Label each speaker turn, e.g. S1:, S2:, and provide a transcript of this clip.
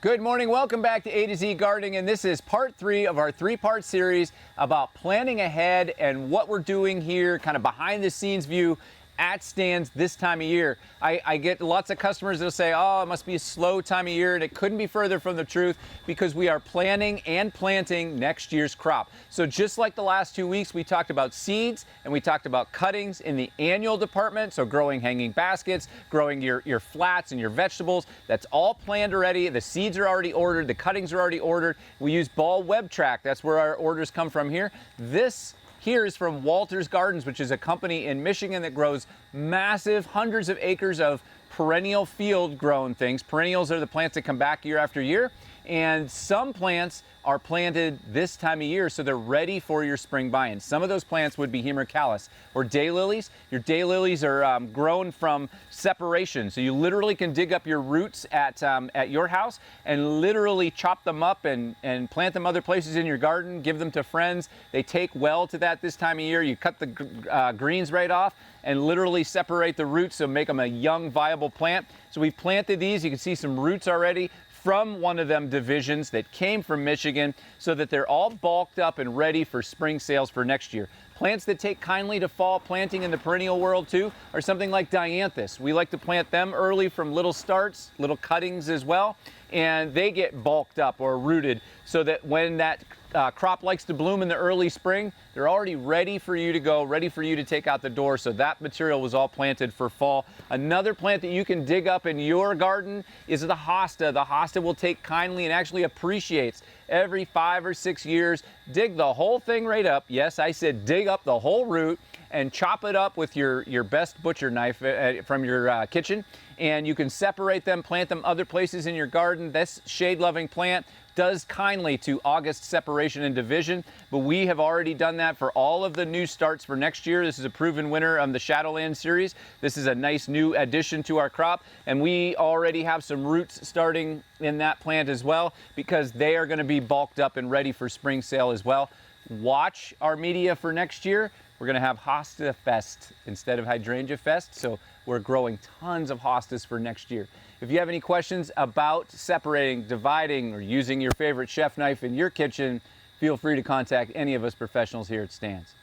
S1: Good morning. Welcome back to A to Z Gardening, and this is part 3 of our 3-part series about planning ahead and what we're doing here, kind of behind the scenes view at stands this time of year. I get lots of customers that'll say, oh, it must be a slow time of year, and it couldn't be further from the truth because we are planning and planting next year's crop. So just like the last 2 weeks, we talked about seeds and we talked about cuttings in the annual department, so growing hanging baskets, growing your flats and your vegetables. That's all planned already. The seeds are already ordered, the cuttings are already ordered. We use Ball Web Track. That's where our orders come from here. This here is from Walter's Gardens, which is a company in Michigan that grows massive, hundreds of acres of perennial field grown things. Perennials are the plants that come back year after year. And some plants are planted this time of year, so they're ready for your spring buy-in. Some of those plants would be Hemercalis or daylilies. Your daylilies are grown from separation, so you literally can dig up your roots at your house and literally chop them up and plant them other places in your garden, give them to friends. They take well to that this time of year. You cut the greens right off and literally separate the roots, so make them a young, viable plant. So we've planted these. You can see some roots already from one of them divisions that came from Michigan, so that they're all bulked up and ready for spring sales for next year. Plants that take kindly to fall planting in the perennial world too are something like dianthus. We like to plant them early from little starts, little cuttings as well, and they get bulked up or rooted so that when that crop likes to bloom in the early spring, they're already ready for you to go, ready for you to take out the door. So that material was all planted for fall. Another plant that you can dig up in your garden is the hosta. The hosta will take kindly and actually appreciates every 5 or 6 years. Dig the whole thing right up. Yes, I said dig up the whole root and chop it up with your best butcher knife from your kitchen. And you can separate them, plant them other places in your garden. This shade-loving plant does kindly to August separation and division, but we have already done that for all of the new starts for next year. This is a proven winner of the Shadowland series. This is a nice new addition to our crop, and we already have some roots starting in that plant as well because they are going to be bulked up and ready for spring sale as well. Watch our media for next year. We're going to have Hosta Fest instead of Hydrangea Fest, so we're growing tons of hostas for next year. If you have any questions about separating, dividing, or using your favorite chef knife in your kitchen, feel free to contact any of us professionals here at Stands.